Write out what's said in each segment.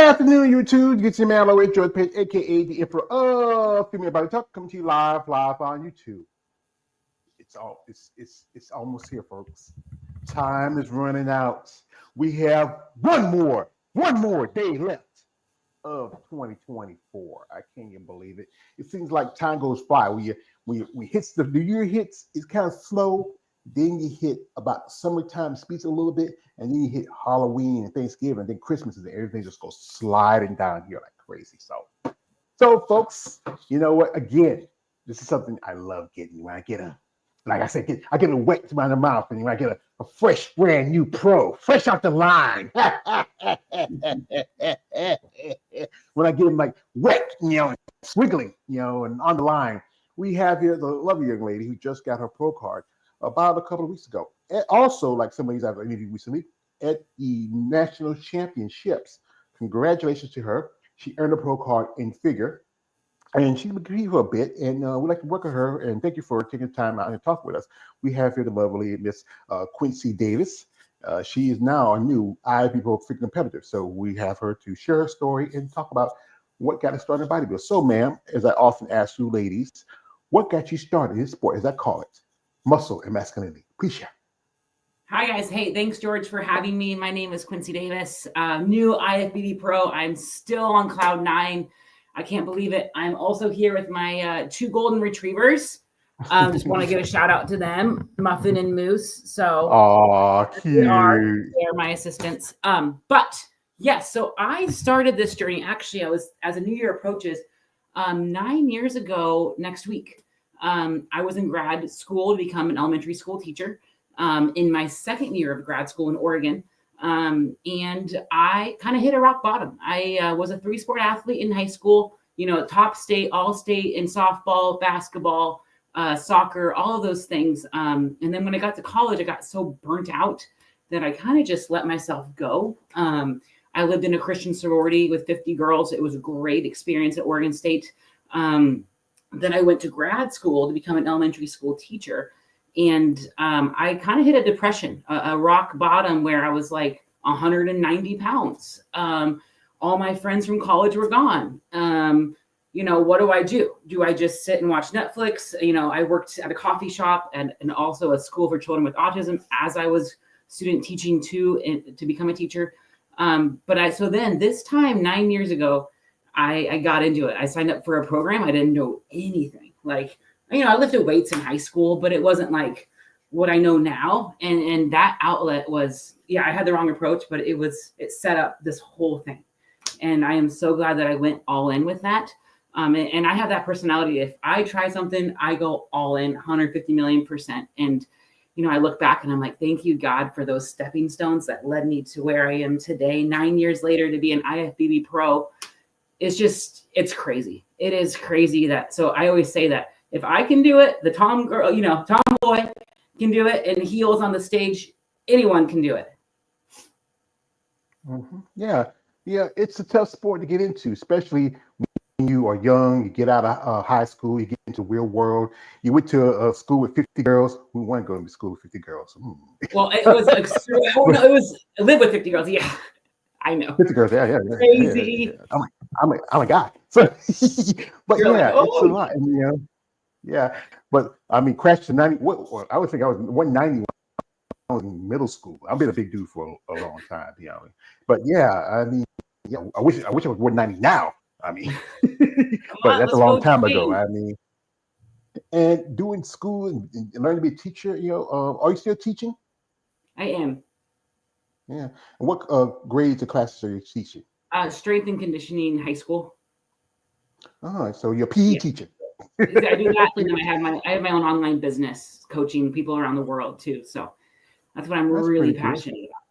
afternoon, YouTube. Get your man Lloyd George Page, aka the Emperor of Female Body Talk, coming to you live on YouTube. It's almost here, folks. Time is running out. We have one more day left of 2024. I can't even believe it. It seems like time goes by. We hits the year hits. It's kind of slow. Then you hit about summertime speeds a little bit, and then you hit Halloween and Thanksgiving, and then Christmas, and everything just goes sliding down here like crazy. So folks, you know what? Again, this is something I love getting when I get I get a wet to my mouth, and when I get a fresh, brand new pro, fresh out the line. When I get them like wet, swiggling, and on the line, we have here the lovely young lady who just got her pro card about a couple of weeks ago. And also, like some of these I've interviewed recently, at the National Championships. Congratulations to her. She earned a pro card in figure. And she's been here for a bit, and we'd like to work with her. And thank you for taking time out and talk with us. We have here the lovely Miss Quincy Davis. She is now a new IFBB Pro figure competitor. So we have her to share her story and talk about what got her started in bodybuilding. So, ma'am, as I often ask you ladies, what got you started in this sport, as I call it, muscle and masculinity? Please share. Hi, guys. Hey, thanks, George, for having me. My name is Quincy Davis, new IFBB Pro. I'm still on cloud 9. I can't believe it. I'm also here with my 2 golden retrievers. Just want to give a shout out to them, Muffin and Moose. So, cute. They're my assistants. But yes, so I started this journey. Actually, as a new year approaches, 9 years ago next week. I was in grad school to become an elementary school teacher in my second year of grad school in Oregon. And I kind of hit a rock bottom. I was a 3-sport athlete in high school, top state, all state in softball, basketball, soccer, all of those things. And then when I got to college, I got so burnt out that I kind of just let myself go. I lived in a Christian sorority with 50 girls. It was a great experience at Oregon State. Then I went to grad school to become an elementary school teacher. And I kind of hit a depression, a rock bottom where I was like 190 pounds. All my friends from college were gone. What do I do? Do I just sit and watch Netflix? I worked at a coffee shop and also a school for children with autism as I was student teaching to become a teacher. So then this time, 9 years ago, I got into it. I signed up for a program. I didn't know anything. I lifted weights in high school, but it wasn't like what I know now. And that outlet was, I had the wrong approach, but it set up this whole thing. And I am so glad that I went all in with that. And I have that personality. If I try something, I go all in 150 million%. And, I look back and I'm like, thank you, God, for those stepping stones that led me to where I am today. 9 years later to be an IFBB Pro. It's crazy. It is crazy so I always say that if I can do it, the tomboy can do it, and heels on the stage, anyone can do it. Mm-hmm. Yeah, it's a tough sport to get into, especially when you are young. You get out of high school, you get into the real world. You went to a school with 50 girls. We weren't going to school with 50 girls. Well, it was it was live with 50 girls. Yeah, I know. 50 girls, yeah. Crazy. Yeah. I'm a guy. So, but You're yeah, like, it's a lot. Yeah, but I mean, crashed to 90. I would think I was 190 when I was in middle school. I've been a big dude for a long time, But yeah, I mean, I wish I was 190 now. I mean, but that's a long time ago. I mean, and doing school and learning to be a teacher. Are you still teaching? I am. Yeah. And what grades or classes are you teaching? Strength and conditioning in high school. Oh, so you're a PE teacher. I do that, and then I have my own online business coaching people around the world too. So that's what I'm really passionate about.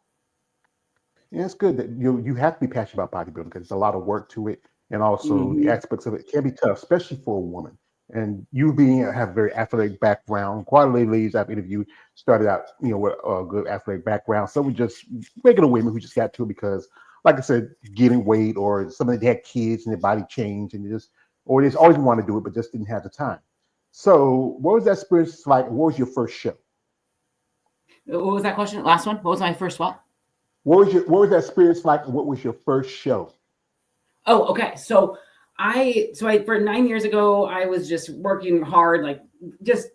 Yeah, it's good that you have to be passionate about bodybuilding because there's a lot of work to it, and also the aspects of it can be tough, especially for a woman. And you have a very athletic background. Quite a lot of ladies I've interviewed started out, with a good athletic background. Some were just regular women who just got to it because, like I said, getting weight, or some of them had kids and their body changed, and they just always want to do it, but just didn't have the time. So what was that experience like? What was your first show? What was that question? Last one? What was my first what? What was that experience like? And what was your first show? Oh, okay. So I for 9 years ago, I was just working hard, like just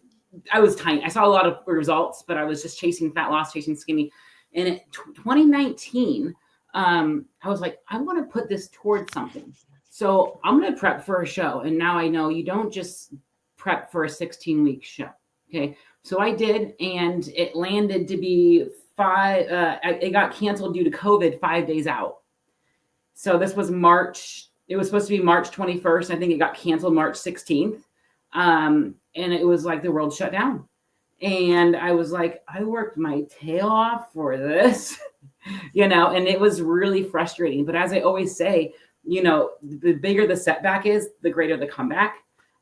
I was tiny. I saw a lot of results, but I was just chasing fat loss, chasing skinny. And in 2019, I was like, I want to put this towards something. So I'm going to prep for a show. And now I know you don't just prep for a 16-week show. Okay. So I did, and it landed to be it got canceled due to COVID 5 days out. So this was March. It was supposed to be March 21st. I think it got canceled March 16th. And it was like the world shut down. And I was like, I worked my tail off for this, and it was really frustrating. But as I always say, the bigger the setback is, the greater the comeback.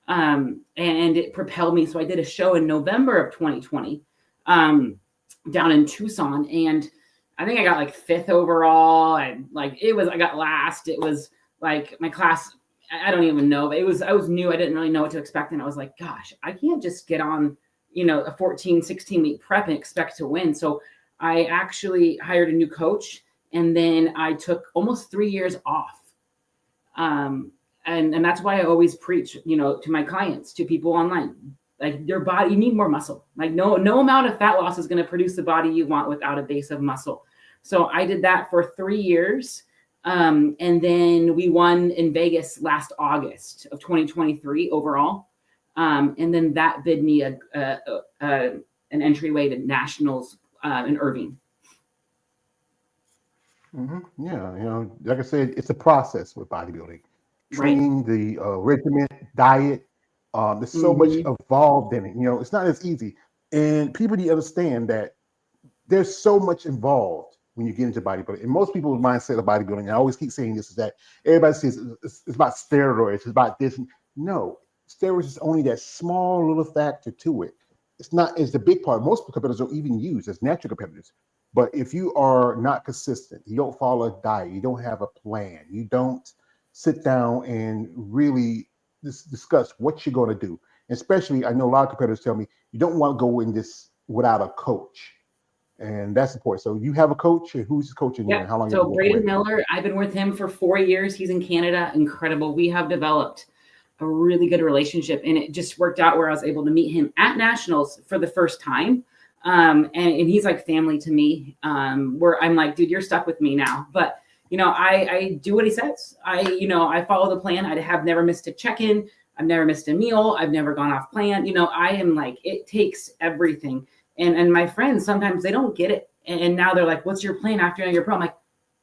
And it propelled me. So I did a show in November of 2020 down in Tucson. And I think I got like 5th overall. I got last. It was like my class, I don't even know, but I was new. I didn't really know what to expect. And I was like, gosh, I can't just get on, a 14, 16-week prep and expect to win. So I actually hired a new coach, and then I took almost 3 years off. And that's why I always preach, to my clients, to people online, like your body, you need more muscle. Like no amount of fat loss is going to produce the body you want without a base of muscle. So I did that for 3 years. And then we won in Vegas last August of 2023 overall. And then that bid me an entryway to nationals in Irving. Mm-hmm. Yeah, like I said, it's a process with bodybuilding. Training, the regimen, diet. There's so much involved in it. It's not as easy. And people need to understand that there's so much involved when you get into bodybuilding. And most people's mindset of bodybuilding, and I always keep saying this, is that everybody says it's about steroids, it's about this. No, steroids is only that small little factor to it. It's not as the big part. Most competitors don't even use as natural competitors. But if you are not consistent, you don't follow a diet, you don't have a plan, you don't sit down and really discuss what you're going to do. Especially, I know a lot of competitors tell me you don't want to go in this without a coach. And that's important. So you have a coach, and who's coaching you? And how long? So Braden Miller, I've been with him for 4 years. He's in Canada. Incredible. We have developed a really good relationship, and it just worked out where I was able to meet him at nationals for the first time. And he's like family to me, where I'm like, dude, you're stuck with me now. But, I do what he says. I follow the plan. I have never missed a check-in. I've never missed a meal. I've never gone off plan. I am like, it takes everything. And my friends, sometimes they don't get it. And now they're like, what's your plan after you're pro? I'm like,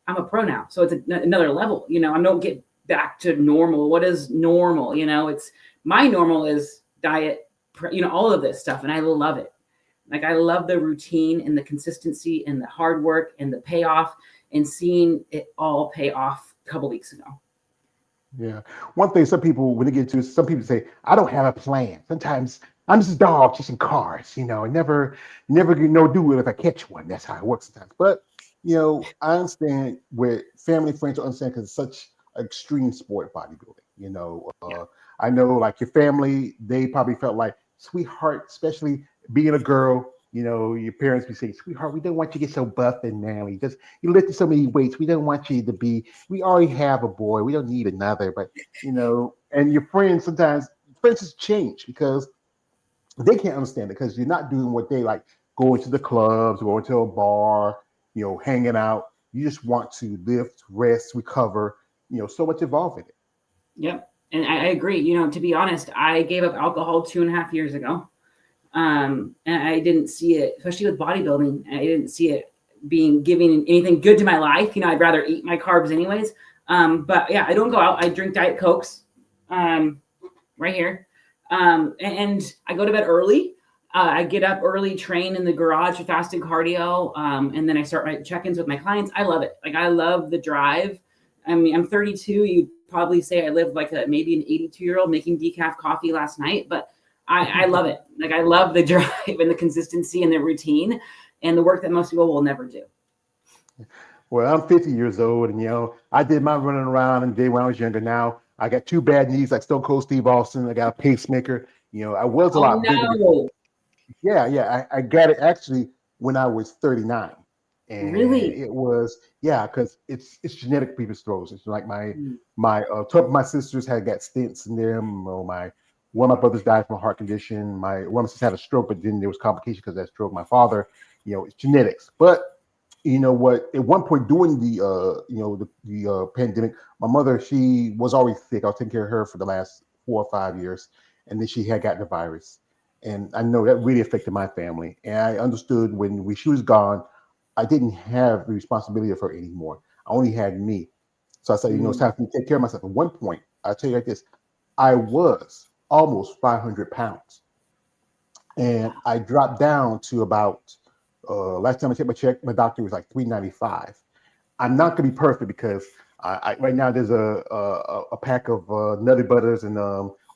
I'm a pro now. So it's another level. I don't get back to normal. What is normal? It's my normal is diet, all of this stuff. And I love it. Like, I love the routine and the consistency and the hard work and the payoff, and seeing it all pay off a couple weeks ago. Yeah. One thing, some people say, I don't have a plan. Sometimes I'm just a dog chasing cars, and never do it if I catch one. That's how it works sometimes. But, I understand where family, friends don't understand, because it's such an extreme sport, bodybuilding. I know, like, your family, they probably felt like, sweetheart, especially being a girl, your parents be saying, sweetheart, we don't want you to get so buff and manly. Just you lift so many weights. We don't want you to be. We already have a boy. We don't need another. But and your friends sometimes just change because they can't understand it, because you're not doing what they like, going to the clubs, going to a bar, hanging out. You just want to lift, rest, recover. So much involved in it. Yep. And I agree. To be honest, I gave up alcohol 2.5 years ago. And I didn't see it, especially with bodybuilding. I didn't see it giving anything good to my life. I'd rather eat my carbs anyways. But yeah, I don't go out. I drink Diet Cokes, right here. And I go to bed early. I get up early, train in the garage for fasted cardio. And then I start my check-ins with my clients. I love it. Like, I love the drive. I mean, I'm 32. You'd probably say I live like maybe an 82-year-old making decaf coffee last night, but I love it. Like, I love the drive and the consistency and the routine and the work that most people will never do. Well, I'm 50 years old, and I did my running around in the day when I was younger. Now I got 2 bad knees, like Stone Cold Steve Austin. I got a pacemaker. I was a lot bigger. Yeah. I got it actually when I was 39. And Really? it was, yeah, because it's genetic people's throws. It's like Mm. my two of my sisters had got stents in them. Or my one of my brothers died from a heart condition. My one of my sisters had a stroke, but then there was complications because of that stroke. My father, it's genetics. But you know what? At one point during the pandemic, my mother, she was always sick. I was taking care of her for the last 4 or 5 years, and then she had gotten the virus. And I know that really affected my family. And I understood when she was gone, I didn't have the responsibility of her anymore. I only had me. So I said, it's Mm. time for me to take care of myself. At one point, I'll tell you like this, I was almost 500 pounds. And I dropped down to about, last time I checked my doctor was like 395. I'm not going to be perfect because right now there's a pack of Nutty Butters and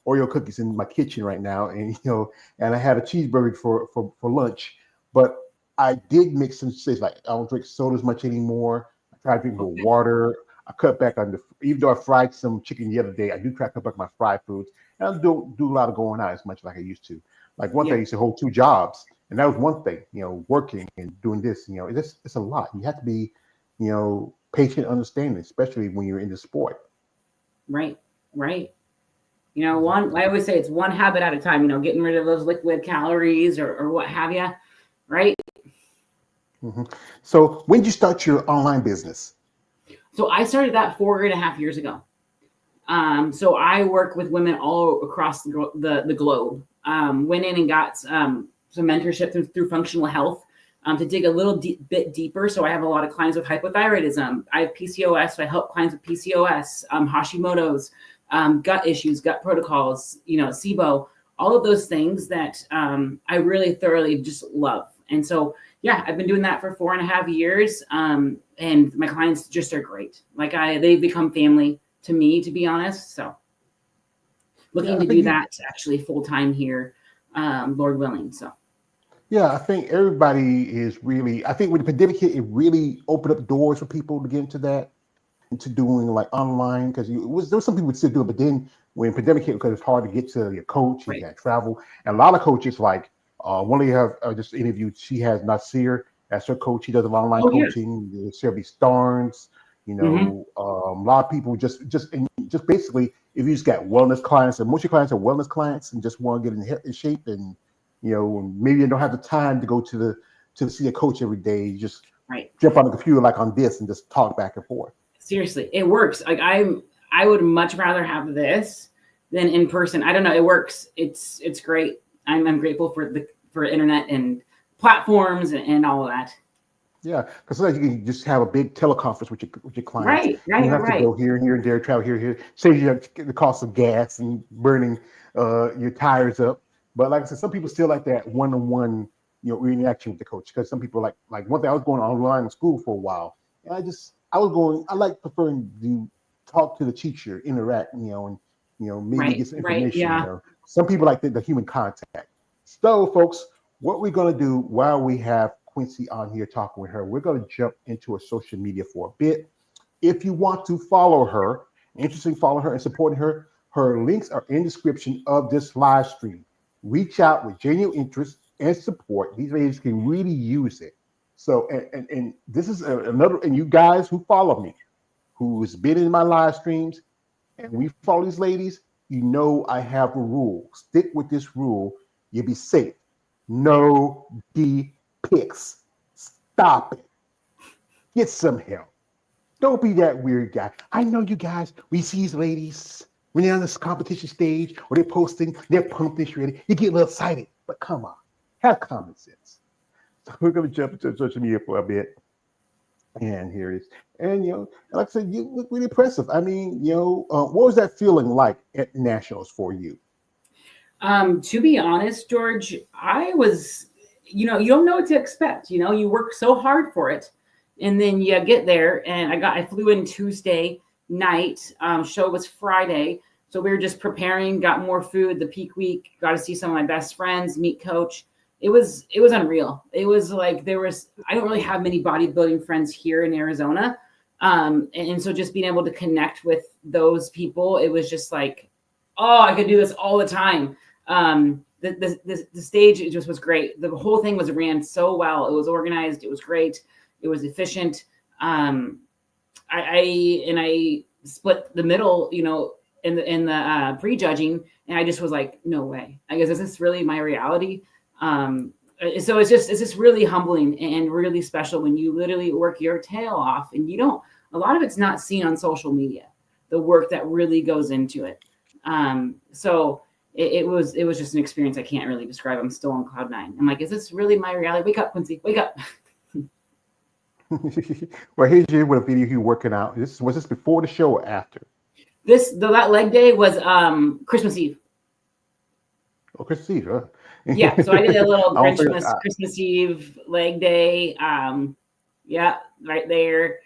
Oreo cookies in my kitchen right now, and and I had a cheeseburger for lunch. But I did make some decisions, like I don't drink sodas much anymore. I try to drink more Okay. water. I cut back on even though I fried some chicken the other day, I do try to cut back my fried foods. And I don't do a lot of going out as much like I used to. Like one thing, I Yeah. used to hold 2 jobs, and that was one thing. Working and doing this. It's a lot. You have to be patient understanding, especially when you're in the sport. Right. Right. I always say it's one habit at a time, getting rid of those liquid calories or what have you. Right. hmm So when did you start your online business? So I started that 4.5 years ago. So I work with women all across the globe. Went in and got some mentorship through functional health to dig a little bit deeper. So I have a lot of clients with hypothyroidism. I have PCOS, so I help clients with PCOS, Hashimoto's, gut issues, gut protocols, SIBO, all of those things that I really thoroughly just love. And so, yeah, I've been doing that for 4.5 years. And my clients just are great. They've become family to me, to be honest. So Yeah, looking I to think do that actually full time here, Lord willing. So I think everybody is really. I think when the pandemic hit, it really opened up doors for people to get into doing like online because there was some people would still do it, but then when pandemic hit, because it's hard to get to your coach and you right. got to travel, and a lot of coaches like one of you have just interviewed. She has Nasir as her coach. She does online Oh yeah. coaching. Shelby Starnes. Mm-hmm. A lot of people just basically if you just got wellness clients, and most of your clients are wellness clients and just want to get in shape, and maybe you don't have the time to go to see a coach every day. You just Right. jump on the computer like on this and just talk back and forth. Seriously, it works. I would much rather have this than in person. I don't know. It works. It's great. I'm grateful for internet and platforms and all of that. Yeah, because sometimes you can just have a big teleconference with your clients. Right. You Right. don't Right. have to Right. go here and there, travel here. Saves you the cost of gas and burning your tires up. But like I said, some people still like that one-on-one, interaction with the coach. Because some people like one thing. I was going online in school for a while, and I like preferring to talk to the teacher, interact, and maybe Right. get some Right. information. Yeah. Some people like the human contact. So, folks, what we're going to do while we have Quincy on here talking with her, we're going to jump into her social media for a bit. If you want to follow her, follow her and supporting her, her links are in the description of this live stream. Reach out with genuine interest and support. These ladies can really use it. So, and this is another, and you guys who follow me, who's been in my live streams, and we follow these ladies, I have a rule. Stick with this rule. You'll be safe. No D pics. Stop it. Get some help. Don't be that weird guy. I know you guys, we see these ladies when they're on this competition stage or they're posting, they're pumped and shredded. You get a little excited, but come on, have common sense. So we're going to jump into social media for a bit. And here it is. And, like I said, you look really impressive. I mean, what was that feeling like at Nationals for you? To be honest, George, I was, you don't know what to expect. You work so hard for it, and then you get there. And I flew in Tuesday night. Show was Friday, so we were just preparing. Got more food. The peak week. Got to see some of my best friends. Meet coach. It was unreal. It was like I don't really have many bodybuilding friends here in Arizona, and so just being able to connect with those people, it was just like, oh, I could do this all the time. The stage, it just was great. The whole thing was ran so well. It was organized. It was great. It was efficient. I split the middle, in the prejudging, and I just was like, no way. I guess, is this really my reality? So it's just really humbling and really special when you literally work your tail off, and a lot of it's not seen on social media, the work that really goes into it. So it was just an experience I can't really describe. I'm still on cloud nine. I'm like, is this really my reality? Wake up, Quincy, wake up. Well, here's you with a video you working out. Was this before the show or after? That leg day was Christmas Eve. Oh, Christmas Eve, huh? Yeah, so I did a little Grinchmas Christmas Eve leg day. Yeah, right there.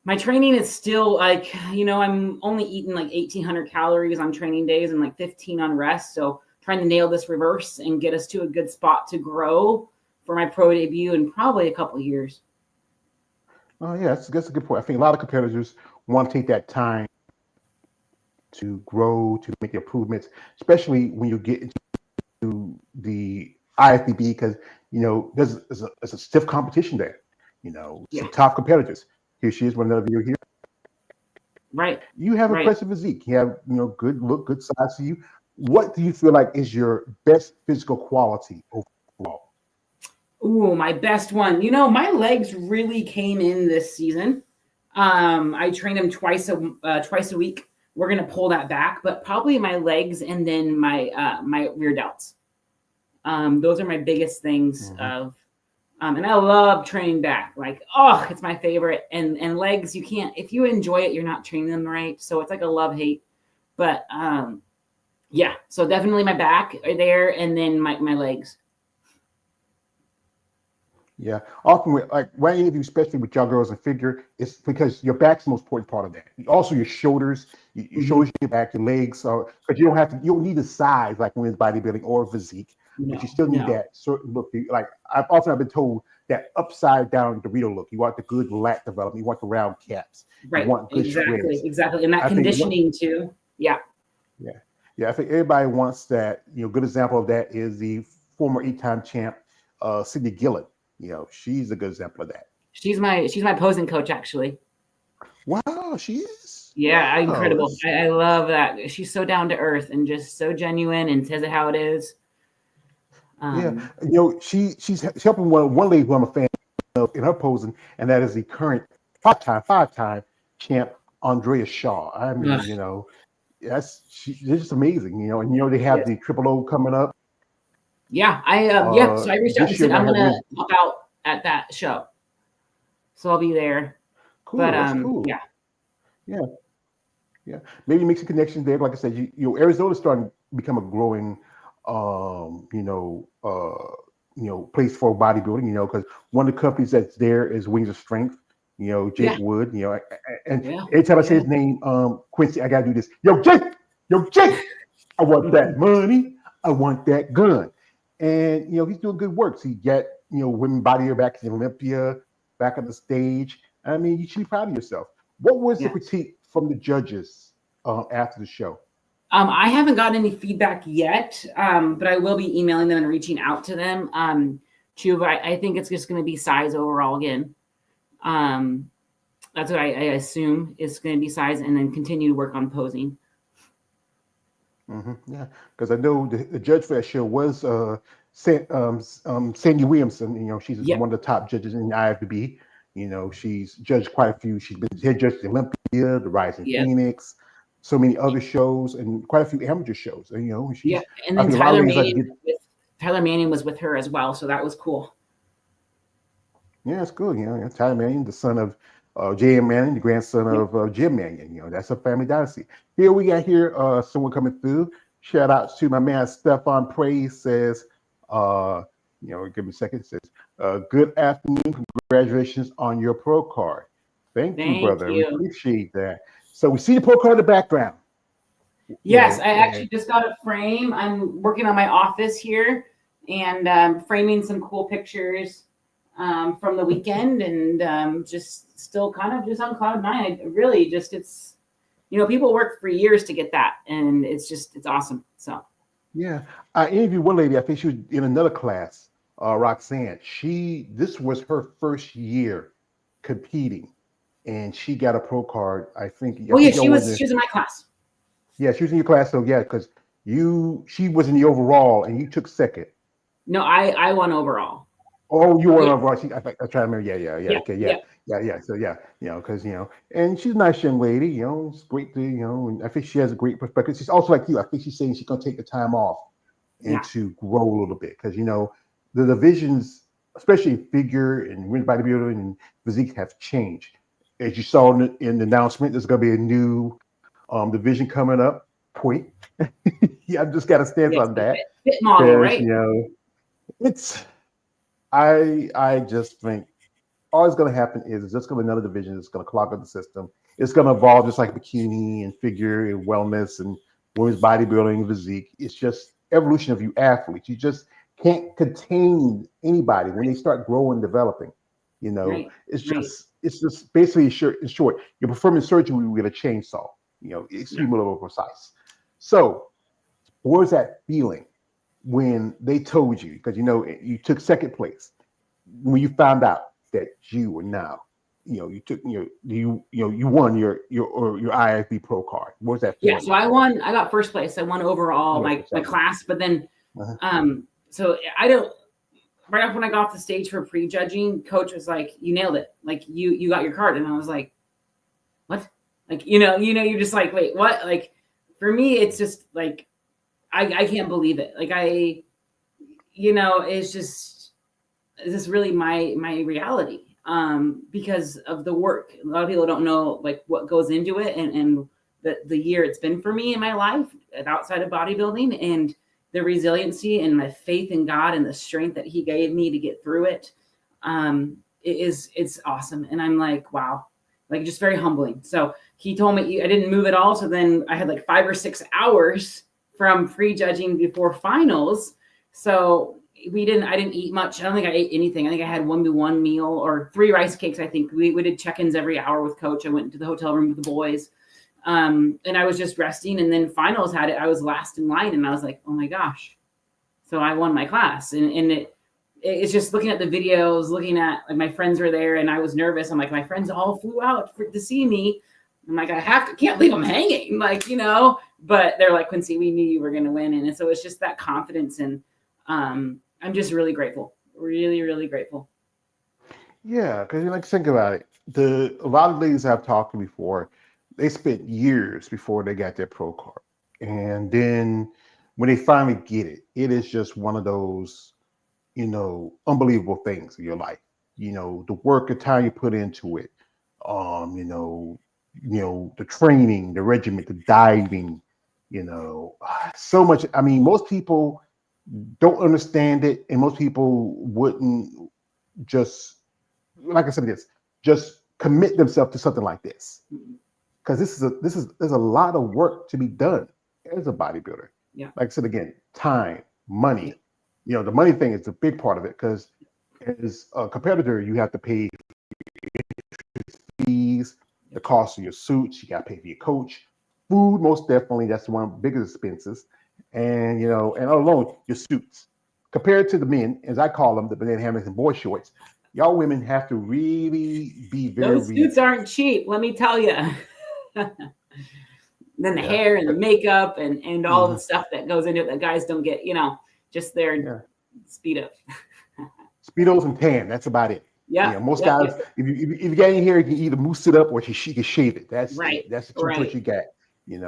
My training is still like, I'm only eating like 1,800 calories on training days and like 15 on rest. So trying to nail this reverse and get us to a good spot to grow for my pro debut in probably a couple of years. Oh, yeah, that's a good point. I think a lot of competitors want to take that time to grow, to make improvements, especially when you get into the IFBB, because, there's a stiff competition there. Some top competitors. Here she is with another video here. Right. You have impressive physique. You have, good look, good size to you. What do you feel like is your best physical quality overall? Ooh, my best one. My legs really came in this season. I train them twice a week. We're gonna pull that back, but probably my legs and then my rear delts. Those are my biggest things of. And I love training back. Like, it's my favorite. And legs, you can't, if you enjoy it, you're not training them right. So it's like a love-hate. But yeah, so definitely my back are there, and then my legs. Yeah, often when I interview, especially with y'all girls in figure, it's because your back's the most important part of that. Also, your shoulders, your shoulders, your back, your legs. So, but you don't need the size like women's bodybuilding or physique, but you still need that certain look. Like I've been told that upside down Dorito look. You want the good lat development. You want the round caps. Right. You want good shreds. Exactly, and that conditioning too. Yeah. I think everybody wants that. Good example of that is the former 8-time champ, Sydney Gillett. She's a good example of that. She's my posing coach, actually. Wow, she is. Yeah, wow, incredible. I love that. She's so down to earth and just so genuine and says it how it is. She's helping one lady who I'm a fan of in her posing, and that is the current five-time champ, Andrea Shaw. I mean, she's just amazing. And they have the Triple O coming up. Yeah, so I reached out and said I'm gonna help out at that show, so I'll be there. Cool, but that's cool. Yeah. Maybe make some connections there. Like I said, Arizona's starting to become a growing, place for bodybuilding. Because one of the companies that's there is Wings of Strength. Jake Wood. And every time I say his name, Quincy, I gotta do this. Yo, Jake, I want that money. I want that gun. And he's doing good work. So you get women body back in Olympia, back on the stage. I mean, you should be proud of yourself. What was the critique from the judges after the show? I haven't gotten any feedback yet, but I will be emailing them and reaching out to them. I think it's just going to be size overall again. That's what I assume is going to be size, and then continue to work on posing. Yeah, because I know the judge for that show was Sandy Williamson. She's one of the top judges in the IFBB. She's judged quite a few. She's been head judge at Olympia, the Rising Phoenix, so many other shows, and quite a few amateur shows. And and then Tyler Manning was with her as well, so that was cool. Yeah, it's good. Tyler Manning, the son of J.M. Manning, the grandson of Jim Manning. That's a family dynasty. Here we got someone coming through. Shout out to my man Stefan Praise says, give me a second. It says, good afternoon. Congratulations on your pro card. Thank you, brother. We appreciate that. So we see the pro card in the background. Yes, I actually just got a frame. I'm working on my office here and framing some cool pictures from the weekend, and just still kind of just on cloud nine. It's people work for years to get that, and it's awesome. So I interviewed one lady. I think she was in another class, Roxanne. This was her first year competing, and she got a pro card. I think Oh yeah, y'all she was in my class. yeah, she was in your class. So yeah, because she was in the overall and you took second. No, I won overall. Oh, you were Yeah, overall. I try to remember. Yeah. yeah, Okay, yeah, yeah. So yeah, because and she's a nice young lady. It's great to and I think she has a great perspective. She's also like you. I think she's saying she's gonna take the time off and yeah. to grow a little bit because the divisions, especially in figure and women's bodybuilding and physique, have changed. As you saw in the announcement, there's gonna be a new division coming up. Point. Yeah, I just got to stand Yes, on the that fit model, because right? it's. I just think all that's going to happen is it's just going to be another division that's going to clog up the system. It's going to evolve just like bikini and figure and wellness and women's bodybuilding and physique. It's just evolution of you athletes. You just can't contain anybody when they start growing, developing. Right, It's right. just basically in short, you're performing surgery with a chainsaw. Yeah. Extremely level precise. So, what was that feeling when they told you? Because you took second place when you found out that you were now, you took, you won your IFB Pro card. What was that Yeah, feeling so like? I won. I got first place. I won overall Yeah, my exactly. class, but then Uh-huh. so I don't right off when I got off the stage for prejudging, coach was like, "You nailed it. Like you got your card." And I was like, "What?" Like, you're just like, "Wait, what?" Like for me it's just like I can't believe it. Like it's just is this really my reality? Because of the work. A lot of people don't know like what goes into it and the year it's been for me in my life outside of bodybuilding and the resiliency and my faith in God and the strength that He gave me to get through it. It's awesome. And I'm like, wow, like just very humbling. So he told me I didn't move at all. So then I had like 5 or 6 hours from prejudging before finals. So I didn't eat much. I don't think I ate anything. I think I had 1 meal or 3 rice cakes. I think we did check-ins every hour with coach. I went into the hotel room with the boys. And I was just resting. And then finals had it. I was last in line and I was like, oh my gosh. So I won my class and it's just looking at the videos, looking at like my friends were there and I was nervous. I'm like, my friends all flew out to see me. I'm like, can't leave them hanging. But they're like, Quincy, we knew you were going to win. And so it's just that confidence. And, I'm just really grateful. Really, really grateful. Yeah, because think about it. A lot of ladies I've talked to before, they spent years before they got their pro card, and then when they finally get it, it is just one of those unbelievable things in your life. The work and time you put into it. The training, the regiment, the diving. So much. I mean, most people don't understand it, and most people wouldn't just like I said, just commit themselves to something like this because there's a lot of work to be done as a bodybuilder. Yeah. Like I said again, time, Yeah. money. The money thing is a big part of it because as a competitor, you have to pay fees, the cost of your suits, you got to pay for your coach, food, most definitely. That's one of the biggest expenses, and and alone your suits. Compared to the men, as I call them, the banana hammocks and boy shorts, y'all women have to really be Those very, suits aren't cheap, let me tell you. Then the yeah, hair and the makeup and all the mhm, stuff that goes into it that guys don't get, just their yeah. speed up. Speedos and tan. That's about it. Yeah. Most Yep. guys, Yep. if you get in here, you can either moose it up or she can shave it. That's Right. it. That's the two choice Right. you got. You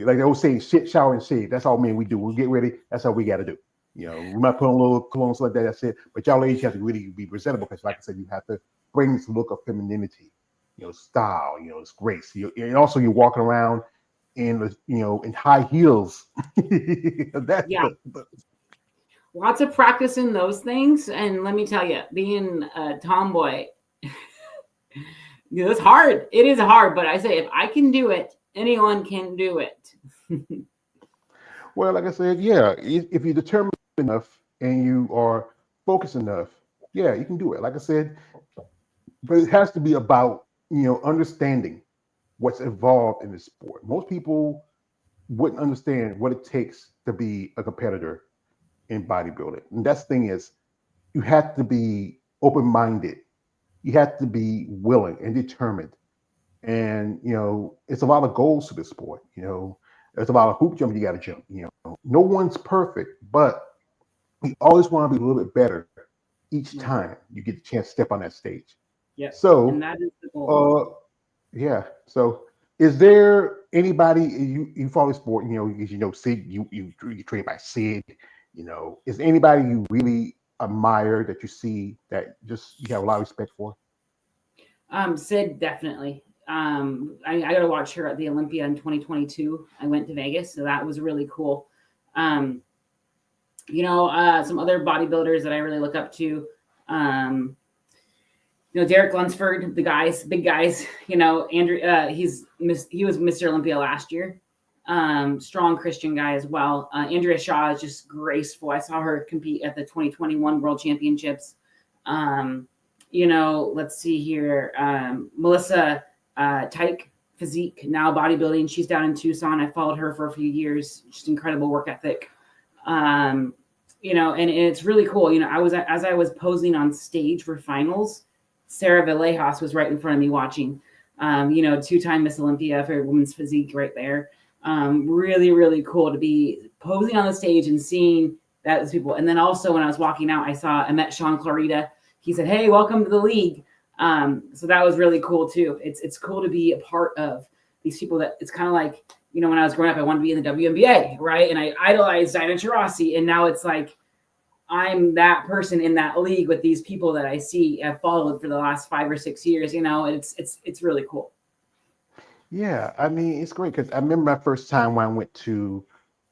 like they always say, shit, shower, and shave. That's all men we do. We get ready. That's all we got to do. We might put on a little cologne like that. That's it. But y'all ladies have to really be presentable because, like I said, you have to bring this look of femininity, style, this grace. And also you're walking around in high heels. That's Yeah. Lots of practice in those things. And let me tell you, being a tomboy, it's hard. It is hard. But I say, if I can do it, anyone can do it. Well, like I said, yeah, if you're determined enough and you are focused enough, yeah, you can do it. Like I said, but it has to be about understanding what's involved in the sport. Most people wouldn't understand what it takes to be a competitor in bodybuilding, and that's the thing is you have to be open-minded you have to be willing and determined. And it's a lot of goals to this sport. There's a lot of hoop jumping you got to jump. No one's perfect, but you always want to be a little bit better each Right. time you get the chance to step on that stage. Yep. And So, that is the goal. yeah. So, is there anybody you follow sport? Sid. You trained by Sid. Is there anybody you really admire that you see that just you have a lot of respect for? Sid, definitely. I got to watch her at the Olympia in 2022. I went to Vegas, so that was really cool. Some other bodybuilders that I really look up to. Derek Lunsford, the guys, big guys. Andrew. He was Mr. Olympia last year. Strong Christian guy as well. Andrea Shaw is just graceful. I saw her compete at the 2021 World Championships. Let's see here. Melissa Tyke, Physique, now bodybuilding. She's down in Tucson. I followed her for a few years. Just incredible work ethic. And it's really cool. As I was posing on stage for finals, Sarah Villejas was right in front of me watching. Two-time Miss Olympia for women's physique right there. Really, really cool to be posing on the stage and seeing those people. And then also when I was walking out, I met Sean Clarita. He said, "Hey, welcome to the league." So that was really cool too. It's cool to be a part of these people that it's kind of like, when I was growing up, I wanted to be in the WNBA, right? And I idolized Diana Taurasi. And now it's like, I'm that person in that league with these people that I see I've followed for the last 5 or 6 years, it's really cool. Yeah, I mean, it's great because I remember my first time when I went to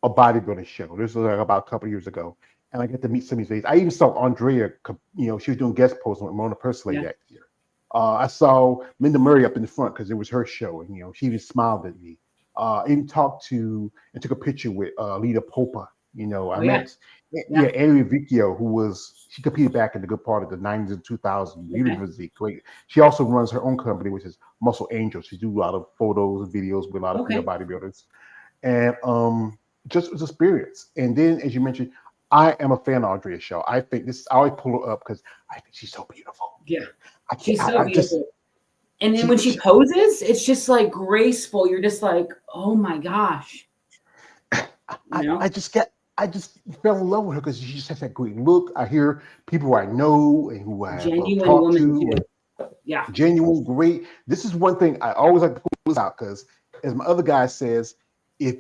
a bodybuilding show. This was like about a couple of years ago, and I get to meet some of these ladies. I even saw Andrea. She was doing guest posing with Mona Persley that year. I saw Linda Murray up in the front because it was her show, and she even smiled at me. I even talked to and took a picture with Lita Popa. I met Annie Rivicchio, she competed back in the good part of the 90s and 2000s. Beauty Physique, great. She also runs her own company, which is Muscle Angels. She do a lot of photos and videos with a lot of female bodybuilders, and just it was experience. And then, as you mentioned, I am a fan of Andrea Shaw. I think I always pull her up because I think she's so beautiful. Yeah, she's so beautiful. And then when she poses, it's just like graceful. You're just like, oh my gosh. I just fell in love with her because she just has that great look. I hear people I know and who I have talked to. Yeah. Genuine, great. This is one thing I always like to pull this out because, as my other guy says, he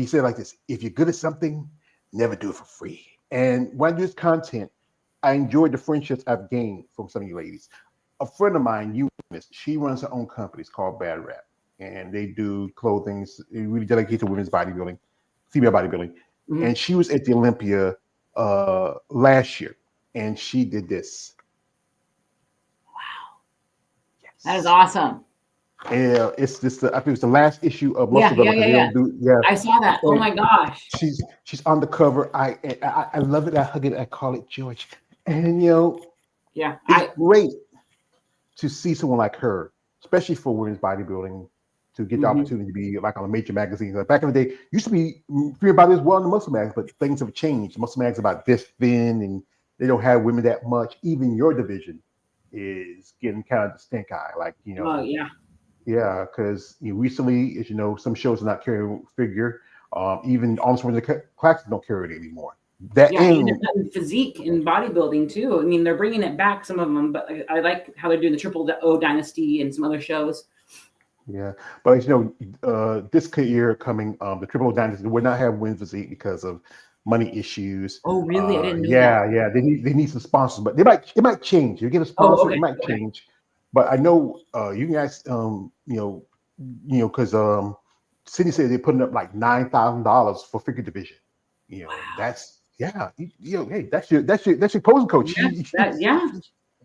said like this, if you're good at something, never do it for free. And when I do this content, I enjoyed the friendships I've gained from some of you ladies. A friend of mine, Eunice, she runs her own company. It's called Bad Rap. And they do clothing, really dedicated to women's bodybuilding, female bodybuilding. Mm-hmm. And she was at the Olympia last year, and she did this. Wow. Yes. That is awesome. Yeah, it's just I think it's the last issue of Muscle Development. I saw that. Oh my gosh. She's on the cover. I love it. I hug it. I call it George. And it's great to see someone like her, especially for women's bodybuilding, to get the opportunity to be like on a major magazine. Like back in the day, used to be free about this well in the Muscle Mags, but things have changed. Muscle Mags about this thin, and they don't have women that much. Even your division is getting kind of the stink eye, like Oh yeah. Yeah, because recently, as you know, some shows are not carrying figure. Even almost when the classes don't carry it anymore. Even physique and bodybuilding too. I mean, they're bringing it back, some of them, but I like how they're doing the Triple O Dynasty and some other shows. Yeah, but this year coming, the Triple O Dynasty will not have women's physique because of money issues. Oh, really? I didn't know that. Yeah, they need some sponsors, but it might change. You get a sponsor, it might change. But I know you guys, because Sydney said they're putting up like $9,000 for figure division. Wow. Hey, that's your posing coach.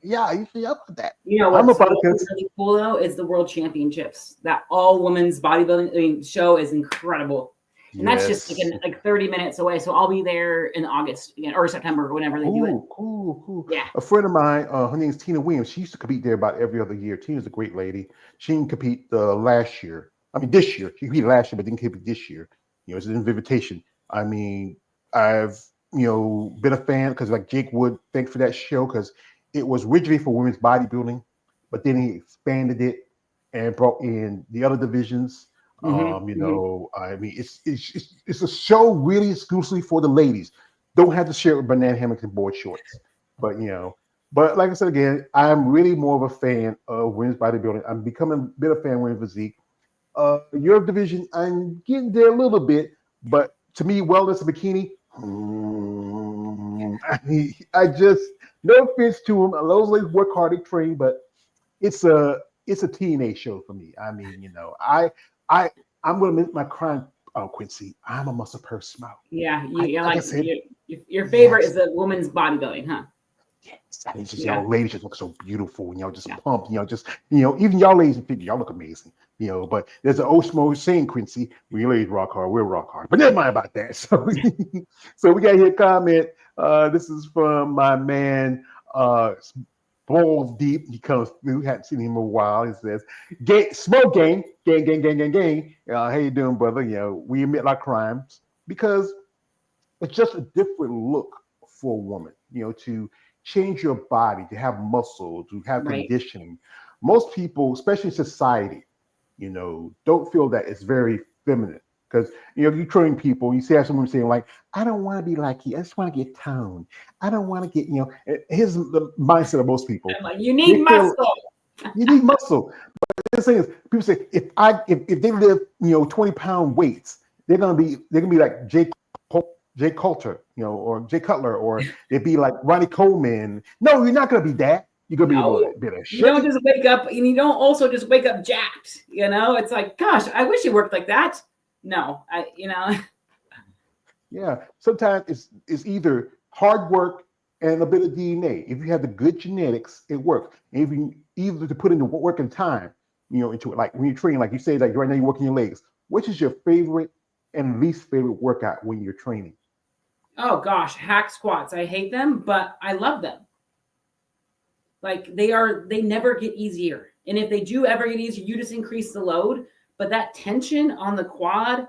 Yeah, you should up with that. What's really cool though is the World Championships. That all women's bodybuilding show is incredible. And that's just like 30 minutes away. So I'll be there in August or September or whenever they do it. Cool. Yeah. A friend of mine, her name is Tina Williams. She used to compete there about every other year. Tina's a great lady. She didn't compete last year. I mean, this year. She competed last year, but didn't compete this year. It's an invitation. I mean, I've, been a fan because like Jake Wood, thanks for that show because it was originally for women's bodybuilding, but then he expanded it and brought in the other divisions. I mean, it's a show really exclusively for the ladies. Don't have to share it with banana hammocks and board shorts, but but like I said again, I'm really more of a fan of women's bodybuilding. I'm becoming a bit of a fan of women's physique. Your division, I'm getting there a little bit, but to me, wellness and bikini, I just, no offense to them. Those ladies work hard, they train, but it's a TNA show for me. I mean, I'm gonna make my crime. Oh, Quincy, I'm a muscle purse mouth. Yeah, your favorite yes. is the women's bodybuilding, huh? Yes, I mean, just ladies just look so beautiful, just pumped, even y'all ladies and y'all look amazing, But there's an old smoke saying, Quincy, when you ladies rock hard, we're rock hard. But never mind about that. So, so we got here a comment. This is from my man, Balls Deep. He comes through. Hadn't seen him in a while. He says, "Smoke gang. How you doing, brother? We admit our crimes because it's just a different look for a woman, to change your body, to have muscle, to have conditioning. Most people, especially society, don't feel that it's very feminine because, you train people, you see have someone saying like, I don't want to be like you. I just want to get toned. I don't want to get, here's the mindset of most people. You need muscle. You need muscle. But the thing is, people say, if they live, 20-pound weights, they're gonna be like Jay Coulter, or Jay Cutler, or they'd be like Ronnie Coleman. No, you're not gonna be that. You're gonna be a little bit of shit. You don't just wake up, and you don't also just wake up jacked. It's like, gosh, I wish it worked like that. No, Yeah, sometimes it's either hard work and a bit of DNA. If you have the good genetics, it works. And if you either to put in the work and time, into it. Like when you train, like you say, like right now you're working your legs. Which is your favorite and least favorite workout when you're training? Oh gosh, hack squats. I hate them, but I love them. Like they never get easier. And if they do ever get easier, you just increase the load. But that tension on the quad,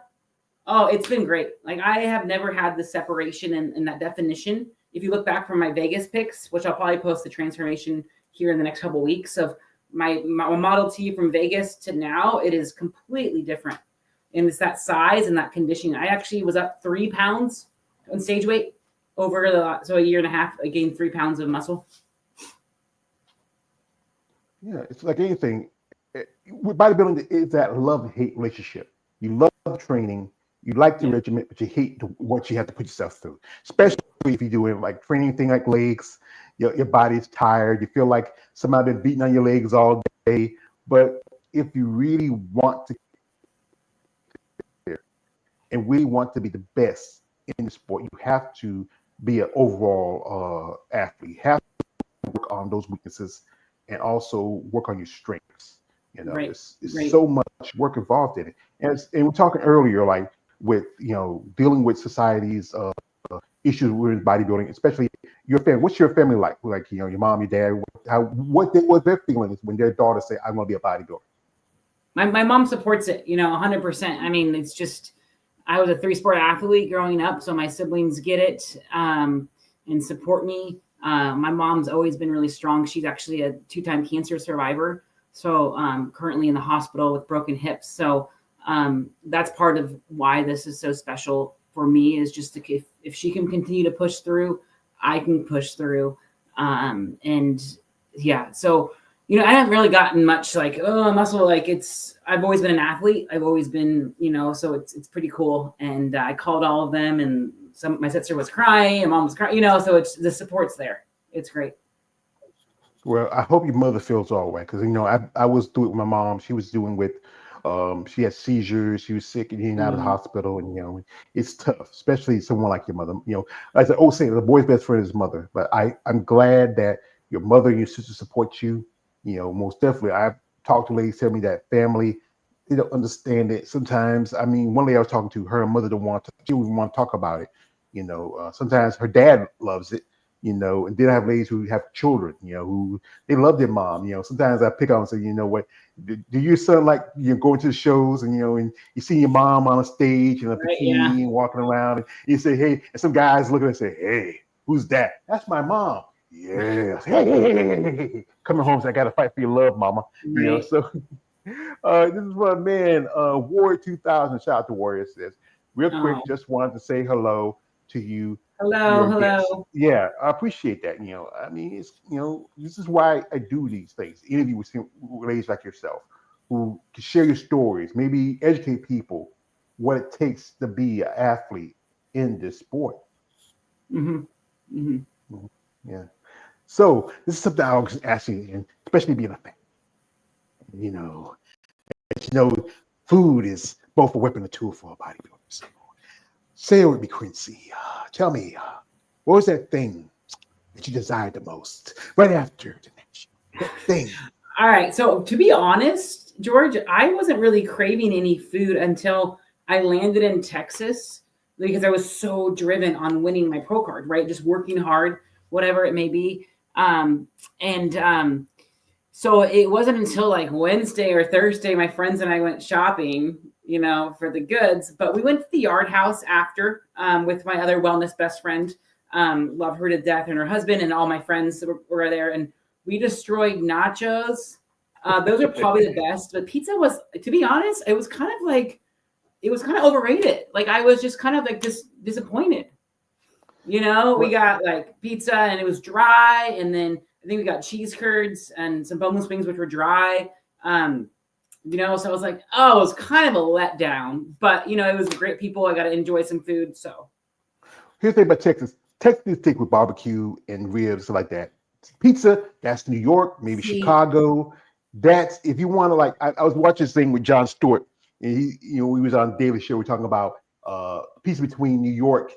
oh, it's been great. Like I have never had the separation and that definition. If you look back from my Vegas pics, which I'll probably post the transformation here in the next couple of weeks of my Model T from Vegas to now, it is completely different. And it's that size and that conditioning. I actually was up 3 pounds on stage weight over a year and a half. I gained 3 pounds of muscle. Yeah, it's like anything. With bodybuilding, it's that love-hate relationship. You love training, you like the regiment, but you hate what you have to put yourself through. Especially if you're doing like training thing like legs, your body's tired. You feel like somebody been beating on your legs all day. But if you really want to and really want to be the best in the sport, you have to be an overall athlete. You have to work on those weaknesses and also work on your strengths. It's so much work involved in it. And we're talking earlier, like with dealing with society's issues with bodybuilding, especially your family. What's your family like? Like your mom, your dad. What their feelings when their daughter say, "I want to be a bodybuilder"? My mom supports it, 100%. I mean, it's just I was a 3-sport athlete growing up, so my siblings get it and support me. My mom's always been really strong. She's actually a 2-time cancer survivor. So currently in the hospital with broken hips. So that's part of why this is so special for me is just if she can continue to push through, I can push through. And yeah, so, I haven't really gotten much like, muscle, like I've always been an athlete. I've always been, so it's pretty cool. And I called all of them and my sister was crying and mom was crying, so the support's there. It's great. Well, I hope your mother feels all right because I was through it with my mom. She was doing with she had seizures. She was sick and in and out of the hospital, and it's tough, especially someone like your mother. As I always say, the boy's best friend is his mother. But I'm glad that your mother and your sister support you. Most definitely. I've talked to ladies tell me that family they don't understand it sometimes. I mean, one lady I was talking to, her mother don't want to. She don't even want to talk about it. Sometimes her dad loves it. And then I have ladies who have children, who they love their mom. Sometimes I pick on and say, what, do your son like going to the shows and and you see your mom on a stage in a bikini and walking around and you say, hey, and some guys look at it and say, hey, who's that? That's my mom. Yes. Hey. Coming home, so I got to fight for your love, mama. Right. So this is what man, Warrior 2000, shout out to Warrior says, real quick, Oh, just wanted to say hello to you, hello, your guest. hello. Yeah, I appreciate that. I mean, this is why I do these things, interview with ladies like yourself who can share your stories, maybe educate people what it takes to be an athlete in this sport. Hmm. Hmm. Mhm. Yeah. So this is something I was asking, and especially being a fan. You know, as you know, food is both a weapon and a tool for a bodybuilder. So say it with me, Quincy. Tell me, what was that thing that you desired the most right after the next show? That thing. All right. So to be honest, George, I wasn't really craving any food until I landed in Texas because I was so driven on winning my pro card, right? Just working hard, whatever it may be. And So it wasn't until like Wednesday or Thursday, my friends and I went shopping, for the goods. But we went to the Yard House after with my other wellness best friend. Love her to death, and her husband, and all my friends were there. And we destroyed nachos. Those are probably the best. But pizza was, to be honest, it was kind of overrated. Like I was just kind of like disappointed. We Well, got like pizza and it was dry, and then I think we got cheese curds and some boneless wings, which were dry. So I was like, oh, it was kind of a letdown, but it was great people. I got to enjoy some food. So here's the thing about Texas. Texas is thick with barbecue and ribs, stuff like that. Pizza, that's New York, maybe see, Chicago. That's if you want to like. I was watching this thing with John Stewart, and we was on Daily Show. We're talking about pizza between New York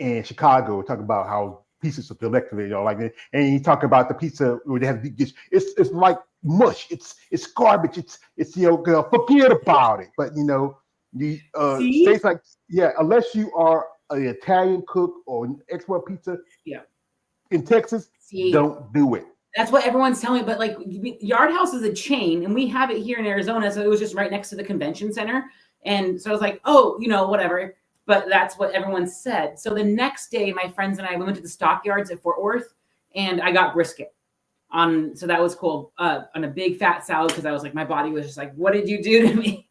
and Chicago. We're talking about how pieces are delectable, like, and he talking about the pizza where they have it's like mush. It's garbage. It's forget about it. But the see, states like unless you are an Italian cook or an export pizza yeah, in Texas, see. don't do it. That's what everyone's telling me. But like Yard House is a chain, and we have it here in Arizona, so it was just right next to the convention center. And so I was like, oh, whatever. But that's what everyone said. So the next day, my friends and I we went to the stockyards at Fort Worth, and I got brisket on. So that was cool on a big fat salad because I was like, my body was just like, what did you do to me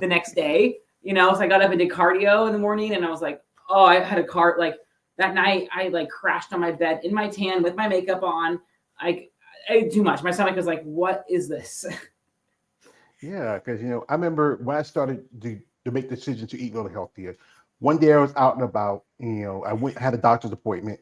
the next day? So I got up and did cardio in the morning, and I was like, oh, I had a car like that night. I like crashed on my bed in my tan with my makeup on. I ate too much. My stomach was like, what is this? Yeah, because I remember when I started to make decisions to eat a little healthier. One day I was out and about. Had a doctor's appointment,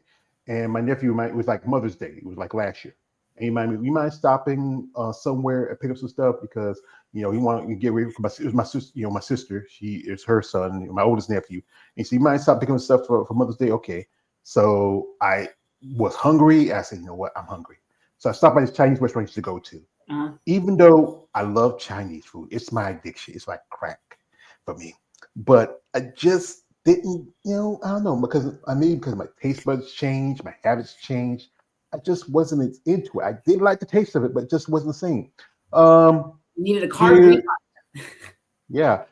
and my nephew it was like Mother's Day. It was like last year, and he reminded me, you mind stopping somewhere and pick up some stuff because he wanted to get ready for it was my sister. My sister, she is her son, my oldest nephew, and so you mind stop picking up stuff for Mother's Day? Okay, so I was hungry. I said, you know what, I'm hungry. So I stopped by this Chinese restaurant I used to go to. Uh, Even though I love Chinese food, it's my addiction. It's like crack for me. But I just didn't, I don't know, because my taste buds changed, my habits changed. I just wasn't into it. I did like the taste of it, but it just wasn't the same. Needed a carb Here, refund. yeah.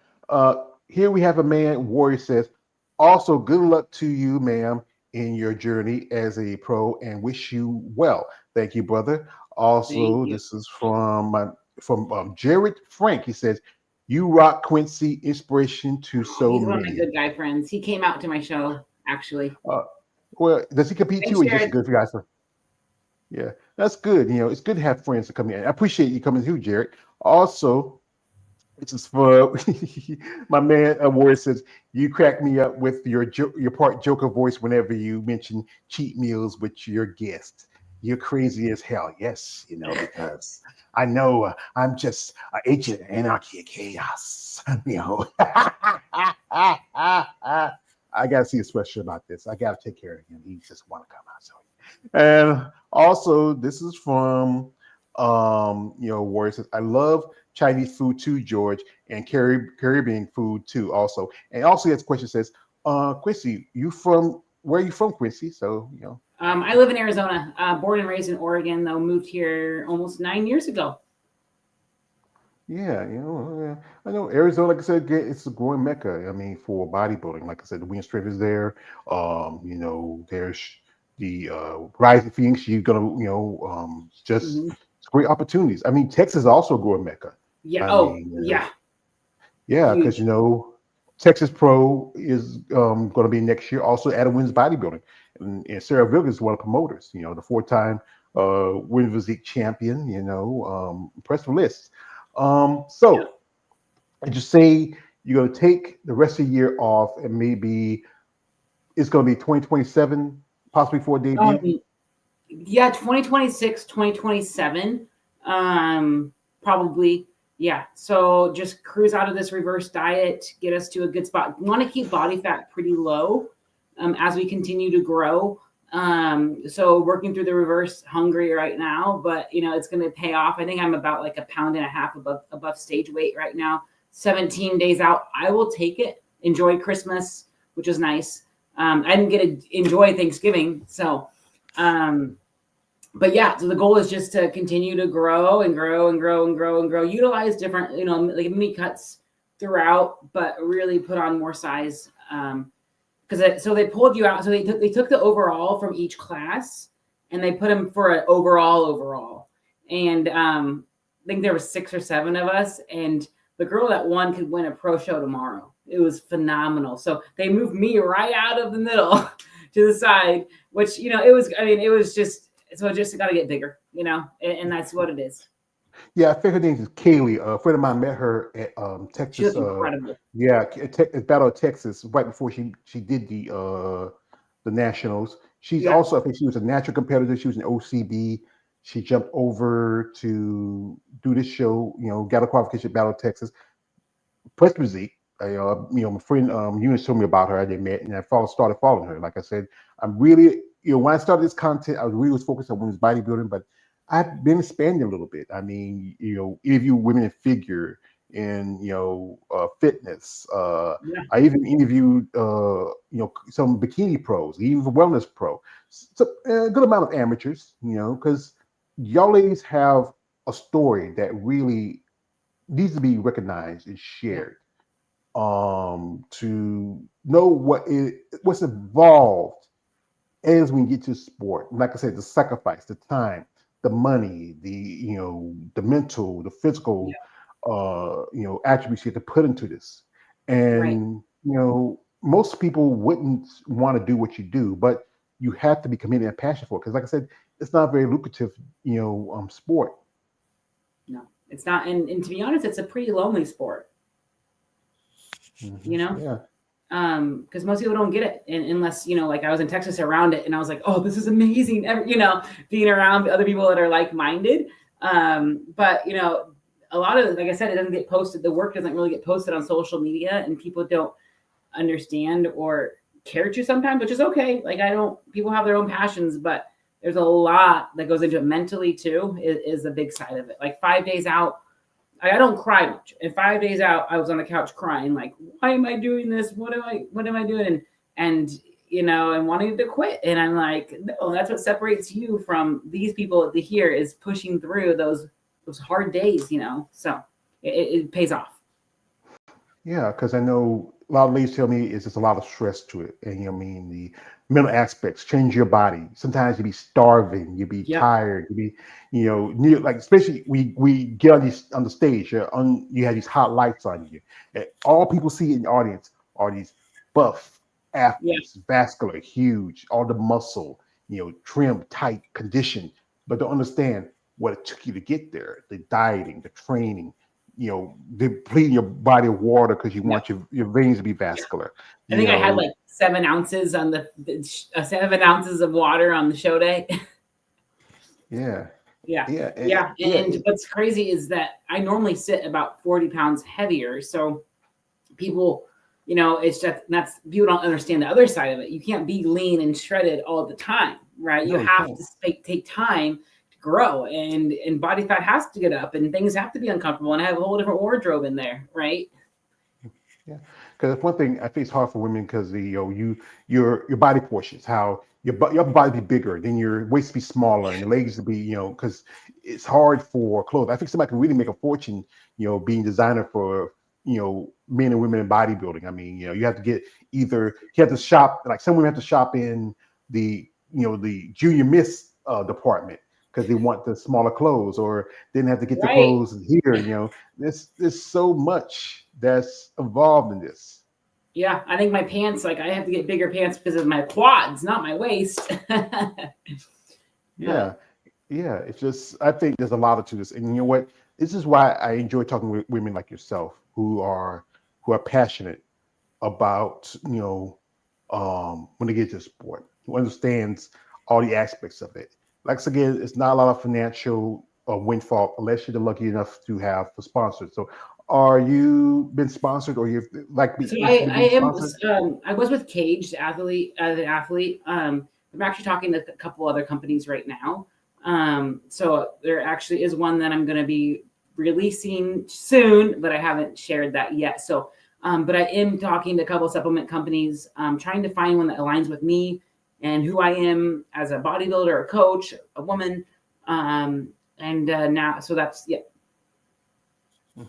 Here we have a man, Warrior says, also good luck to you, ma'am, in your journey as a pro and wish you well. Thank you, brother. Thank Also, you. this is from Jared Frank. He says, you rock, Quincy, inspiration to so He's one of my many. good guy friends. He came out to my show, actually. Uh, well, does he compete too Thanks, or just Jared. good for you guys? Yeah, that's good. It's good to have friends to come in. I appreciate you coming too, Jared. Also, this is for my man Warren says, you crack me up with your part Joker voice whenever you mention cheat meals with your guests. You're crazy as hell. Yes, because I know I'm just an agent of anarchy and chaos. I gotta see a sweatshirt about this. I gotta take care of him. He just want to come out. So, and also this is from Warren says, I love Chinese food too, George, and Caribbean food too, also. And also, he has a question says, Quincy, where are you from, Quincy? So, I live in Arizona, born and raised in Oregon, though moved here almost 9 years ago. yeah, yeah. I know Arizona, like I said, it's a growing mecca. I mean, for bodybuilding, like I said, the Wing Strip is there. There's rising Phoenix. You're gonna, just great opportunities. I mean, Texas is also a growing mecca. Yeah. I Oh, mean, yeah. yeah, because Huge. Texas Pro is going to be next year. Also, Adam Wynn's bodybuilding, and Sarah Villa is one of the promoters. The 4-time Win Physique champion. Impressive list. Yeah. So I just say you're going to take the rest of the year off, and maybe it's going to be 2027, possibly for a debut. Yeah, 2026, 2027. Probably. Yeah. So just cruise out of this reverse diet, get us to a good spot. We want to keep body fat pretty low as we continue to grow. So working through the reverse hungry right now, but it's going to pay off. I think I'm about like 1.5 pounds above stage weight right now. 17 days out. I will take it. Enjoy Christmas, which is nice. I didn't get to enjoy Thanksgiving. So, but yeah, so the goal is just to continue to grow and grow and grow and grow and grow. Utilize different, like mini cuts throughout, but really put on more size. So they pulled you out. So they took the overall from each class and they put them for an overall. And I think there were 6 or 7 of us, and the girl that won could win a pro show tomorrow. It was phenomenal. So they moved me right out of the middle to the side, which it was just. So it just got to get bigger, and that's what it is. Yeah, I think her name is Kaylee. A friend of mine met her at Texas. She looks incredible. Yeah, Battle of Texas, right before she did the nationals. She's also, I think she was a natural competitor. She was an OCB. She jumped over to do this show, got a qualification at Battle of Texas. Plus Physique. My friend Eunice told me about her. I didn't met, and I started following her. Like I said, I'm really, when I started this content, I really was focused on women's bodybuilding, but I've been expanding a little bit. I mean, interview women in figure and fitness. I even interviewed some bikini pros, even wellness pro. So a good amount of amateurs, because y'all ladies have a story that really needs to be recognized and shared. To know what's involved as we get to sport. Like I said, the sacrifice, the time, the money, the mental, the physical, attributes you have to put into this. And most people wouldn't want to do what you do, but you have to be committed and passionate for it. Because, like I said, it's not a very lucrative, sport. No, it's not. And to be honest, it's a pretty lonely sport. Yeah. Because most people don't get it unless, like I was in Texas around it and I was like, oh, this is amazing. Being around other people that are like-minded. But, a lot of, like I said, it doesn't get posted. The work doesn't really get posted on social media and people don't understand or care to sometimes, which is okay. Like people have their own passions, but there's a lot that goes into it mentally too, is a big side of it. Like 5 days out, I don't cry much. And 5 days out, I was on the couch crying, like, why am I doing this? What am I doing? And wanting to quit. And I'm like, no, that's what separates you from these people here is pushing through those hard days, so it pays off. Yeah, because I know a lot of ladies tell me it's just a lot of stress to it. And the mental aspects, change your body. Sometimes you be starving, you be tired, you be, near, like, especially we get on the stage, you have these hot lights on you. And all people see in the audience are these buff athletes, vascular, huge, all the muscle, trim, tight, conditioned, but don't understand what it took you to get there, the dieting, the training, depleting your body of water because you want your veins to be vascular. I think I had like 7 ounces on 7 ounces of water on the show day. Yeah. And what's crazy is that I normally sit about 40 pounds heavier. So people, it's just people don't understand the other side of it. You can't be lean and shredded all the time, right? You have to take time to grow, and body fat has to get up, and things have to be uncomfortable. And I have a whole different wardrobe in there, right? Yeah, because one thing I think it's hard for women because your body portions, how your body be bigger, then your waist be smaller, and your legs to be because it's hard for clothes. I think somebody can really make a fortune, being designer for men and women in bodybuilding. I mean, you have to get you have to shop, like some women have to shop in the the junior miss department because they want the smaller clothes or didn't have to get the Right. clothes here. There's so much that's involved in this. Yeah, I think my pants, like I have to get bigger pants because of my quads, not my waist. Yeah. Yeah, yeah. It's just I think there's a lot to this, and you know what? This is why I enjoy talking with women like yourself who are passionate about when they get to sport, who understands all the aspects of it. Like again, it's not a lot of financial windfall unless you're lucky enough to have the sponsors. So, are you been sponsored, or you've like So interested in I being am sponsored? I was with Caged athlete as an athlete. I'm actually talking to a couple other companies right now. So there actually is one that I'm going to be releasing soon, but I haven't shared that yet. So, but I am talking to a couple supplement companies, trying to find one that aligns with me and who I am as a bodybuilder, a coach, a woman. And now, so that's yeah,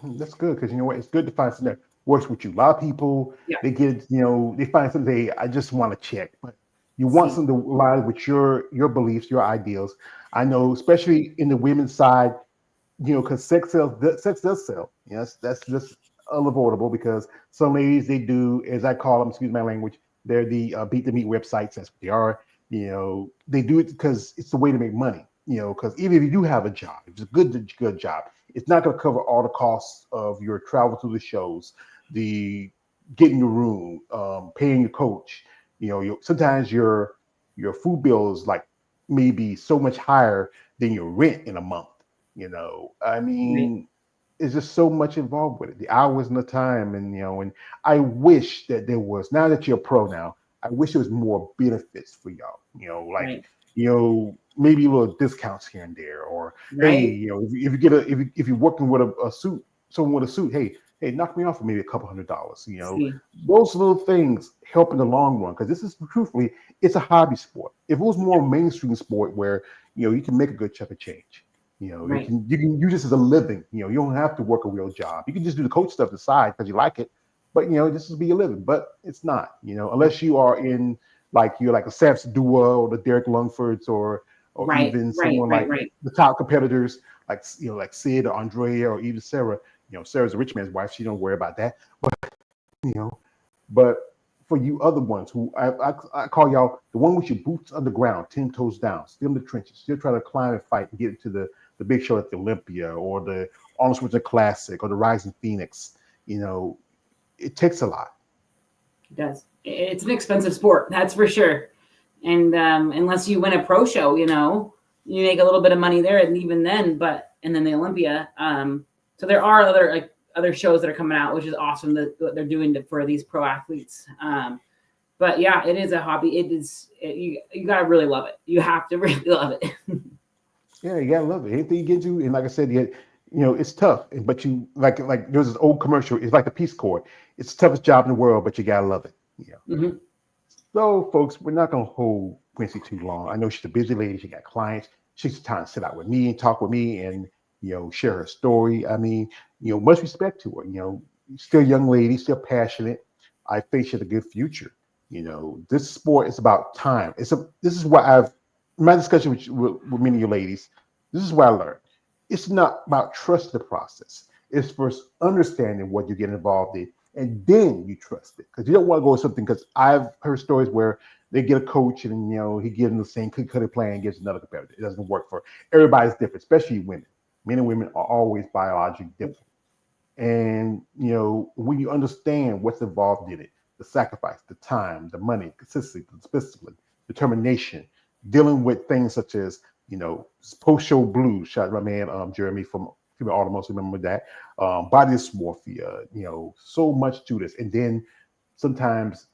That's good because you know what? It's good to find something that works with you. A lot of people yeah. they get they find something I just want to check, but you want See, something to align with your beliefs, your ideals. I know, especially in the women's side, because sex does sell. Yes, that's just unavoidable because some ladies they do, as I call them, excuse my language, they're the beat the meat websites. That's what they are. They do it because it's the way to make money. Because even if you do have a job, it's a good job, it's not going to cover all the costs of your travel to the shows, the getting your room, paying your coach. Sometimes your food bill is like maybe so much higher than your rent in a month. I right. mean, it's just so much involved with it, the hours and the time, and I wish that there was. Now that you're a pro now, I wish there was more benefits for y'all. Like Right. maybe little discounts here and there, or hey, Right. if you get if you're working with a suit, someone with a suit, hey, knock me off for maybe a couple $100. See. Those little things help in the long run because this is truthfully, it's a hobby sport. If it was more mainstream sport where you can make a good chunk of change. Right. You can use this as a living. You don't have to work a real job. You can just do the coach stuff to the side because you like it. But this will be your living. But it's not, unless you are in like you're like a Samson Dua or the Derek Lungfords or Right. even Right. someone Right. like Right. the top competitors like like Sid or Andrea or even Sarah. Sarah's a rich man's wife. She don't worry about that. You know, but for you other ones who I call y'all the one with your boots underground, 10 toes down, still in the trenches, still trying to climb and fight and get into the big show at the Olympia or the Arnold Schwarzenegger Classic or the Rising Phoenix. It takes a lot. It does. It's an expensive sport, that's for sure. And unless you win a pro show, you make a little bit of money there, and even then, and then the Olympia. So there are other shows that are coming out, which is awesome that what they're doing for these pro athletes. But yeah, it is a hobby. You gotta really love it. You have to really love it. Yeah, you gotta love it. Anything you get into, and like I said, it's tough. But you like there's this old commercial. It's like the Peace Corps. It's the toughest job in the world, but you gotta love it. Hmm. So, folks, we're not gonna hold Quincy too long. I know she's a busy lady. She got clients. She's time to sit out with me and talk with me and share her story. I mean, much respect to her. Still a young lady, still passionate. I think she has a good future. This sport is about time. This is what I've my discussion with many of you ladies. This is what I learned. It's not about trust the process. It's first understanding what you get involved in, and then you trust it because you don't want to go with something. Because I've heard stories where they get a coach and he gives them the same cookie cutter plan, gives another competitor. It doesn't work for everybody's different, especially women. Men and women are always biologically different. And when you understand what's involved in it, the sacrifice, the time, the money, consistency, the discipline, determination, dealing with things such as post-show blues. Shout out to my man Jeremy from Almost remember that. Body dysmorphia, so much to this. And then sometimes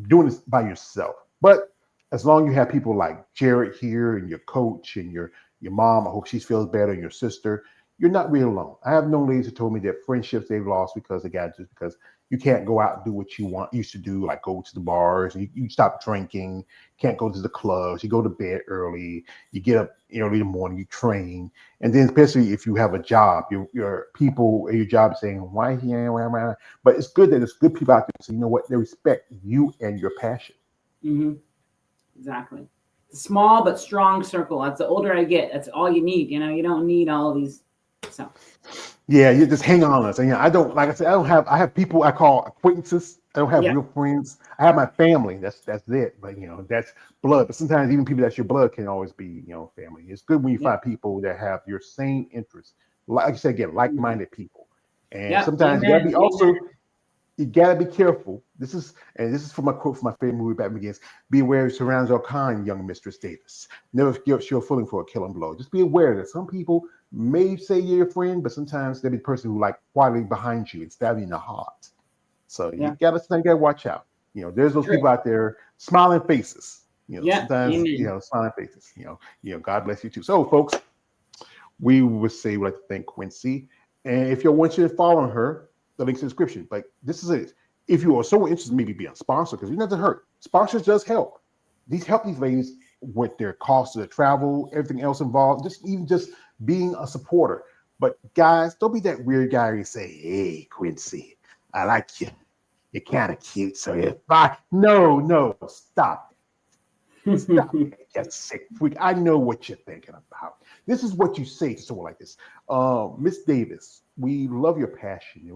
doing this by yourself. But as long as you have people like Jared here and your coach and your mom, I hope she feels better, and your sister, you're not really alone. I have known ladies who told me that friendships they've lost because they got just because you can't go out and do what you used to do, like go to the bars, and you stop drinking, can't go to the clubs, you go to bed early, you get up early in the morning, you train, and then especially if you have a job, your people at your job saying, why here, why am I? But it's good that there's good people out there. So you know what? They respect you and your passion. Hmm. Exactly. small but strong circle. That's the older I get, that's all you need. You don't need all of these. So Yeah, you just hang on us. And I don't, like I said, I have people I call acquaintances. I don't have yeah, real friends. I have my family. That's it. But that's blood. But sometimes even people that's your blood can always be, family. It's good when you yeah, find people that have your same interests. Like you said again, like-minded people. And yeah. sometimes you gotta Amen. be Amen. also you gotta be careful. This is from my quote from my favorite movie, Batman Begins. Be aware of surrounds your kind, young Mistress Davis. Never give your fooling for a killing blow. Just be aware that some people may say you're your friend, but sometimes they'll be the person who like quietly behind you and stab you in the heart. So Yeah, you gotta watch out. There's those true. people out there, smiling faces. Yeah, Sometimes amen. smiling faces. God bless you too. So, folks, we would say we'd like to thank Quincy. And if you're interested in following her, the link's in the description. But this is it. If you are so interested, maybe be a sponsor, because you nothing hurt. Sponsors does help. These help these ladies with their costs of the travel, everything else involved, just being a supporter. But guys, don't be that weird guy who say, "Hey, Quincy, I like you. You're kind of cute. So if I no, stop. Stop it, you sick freak. I know what you're thinking about. This is what you say to someone like this. Miss Davis, we love your passion. And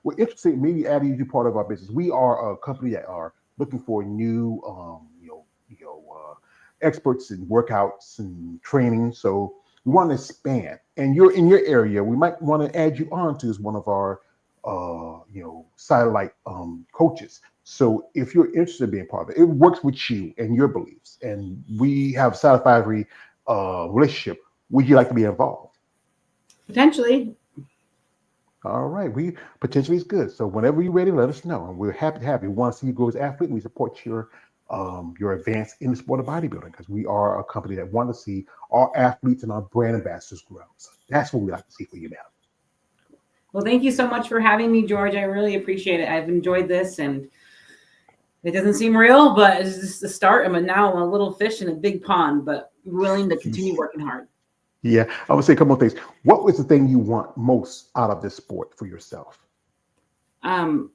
we're interested in maybe adding you to part of our business. We are a company that are looking for new, experts in workouts and training. So we want to expand. And you're in your area. We might want to add you on to as one of our, satellite coaches. So if you're interested in being part of it, it works with you and your beliefs. And we have a satisfactory relationship. Would you like to be involved? Potentially. All right. We potentially is good. So whenever you're ready, let us know. And we're happy to have you. We want to see you grow as an athlete. We support your advance in the sport of bodybuilding because we are a company that want to see our athletes and our brand ambassadors grow. So that's what we like to see for you, man. Well, thank you so much for having me, George. I really appreciate it. I've enjoyed this, and it doesn't seem real, but it's just the start. Now I'm a little fish in a big pond, but willing to continue working hard. Yeah, I would say a couple of things. What was the thing you want most out of this sport for yourself? I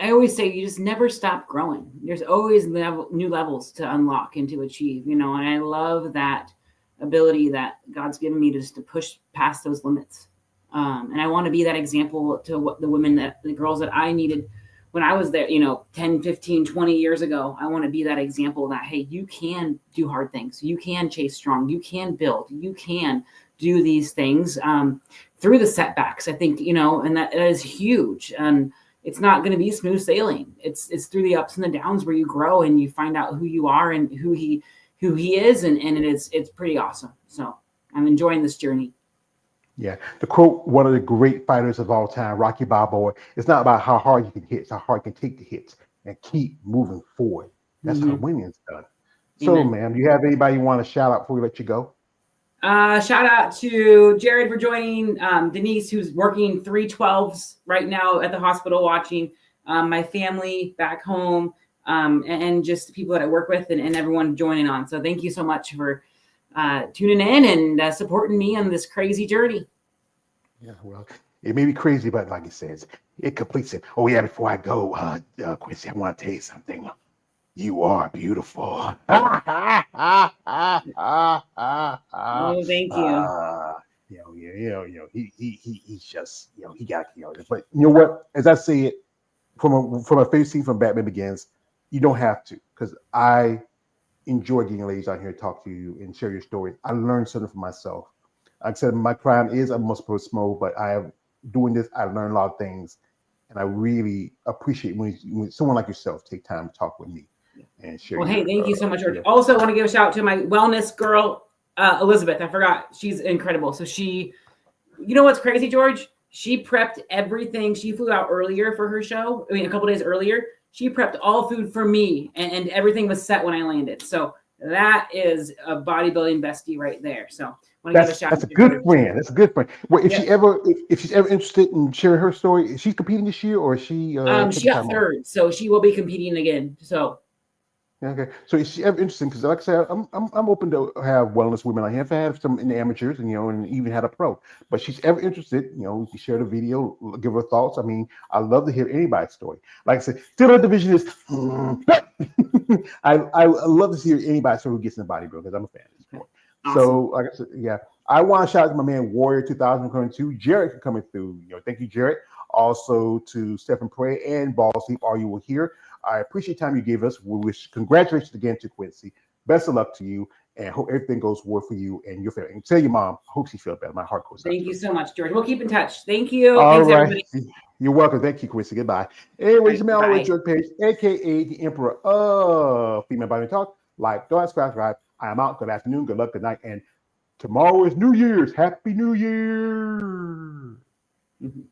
always say you just never stop growing. There's always new levels to unlock and to achieve, and I love that ability that God's given me just to push past those limits. And I want to be that example to what the girls that I needed when I was there, 10, 15, 20 years ago. I want to be that example that, hey, you can do hard things. You can chase strong. You can build. You can do these things through the setbacks. I think, and that is huge. And it's not going to be smooth sailing. It's through the ups and the downs where you grow and you find out who you are and who he is. And it's pretty awesome. So I'm enjoying this journey. Yeah. To quote one of the great fighters of all time, Rocky Balboa, it's not about how hard you can hit, it's how hard you can take the hits and keep moving forward. That's how winning's done. So, Amen. ma'am, do you have anybody you want to shout out before we let you go? Shout out to Jared for joining, Denise, who's working 312s right now at the hospital watching, my family back home, and just the people that I work with and everyone joining on. So thank you so much for tuning in and supporting me on this crazy journey. Yeah, well, it may be crazy, but like it says, it completes it. Oh, yeah, before I go, Quincy, I want to tell you something. You are beautiful. Oh, thank you. He's just, he got, but you know what? As I say it, from a face scene from Batman Begins, you don't have to, because I enjoy getting ladies out here to talk to you and share your story. I learned something for myself. Like I said, my crime is I'm most smoke, but doing this, I learned a lot of things, and I really appreciate when someone like yourself take time to talk with me and share. Well, hey, thank you so much, George. Also, want to give a shout out to my wellness girl, Elizabeth. I forgot. She's incredible. So what's crazy, George? She prepped everything. She flew out earlier for her show. A couple days earlier. She prepped all food for me, and everything was set when I landed. So that is a bodybuilding bestie right there. So that's a good friend. That's a good friend. Well, if she's ever interested in sharing her story, is she competing this year or is she? She got third, so she will be competing again. So Okay, so is she ever interesting? Because like I said, I'm open to have wellness women. I have had some in the amateurs, and and even had a pro. But she's ever interested, we share the video, give her thoughts. I mean, I love to hear anybody's story. Like I said, still the division is. I love to hear anybody's story who gets in the bodybuilding because I'm a fan of the sport. Awesome. So like I said, yeah, I want to shout out to my man Warrior 2022, Jared for coming through. Thank you, Jared. Also to Stephen Prey and Ball Sleep, all you will hear. I appreciate the time you gave us. We wish congratulations again to Quincy. Best of luck to you, and hope everything goes well for you and your family. And tell your mom, I hope she feels better. My heart goes out. Thank you so much, George. We'll keep in touch. Thank you. All Thanks, right. everybody. You're welcome. Thank you, Quincy. Goodbye. Anyways, All right, Mallory bye. Jerk Page, aka the Emperor of Female Body Talk. Like, don't subscribe. I am out. Good afternoon. Good luck. Good night. And tomorrow is New Year's. Happy New Year. Mhm.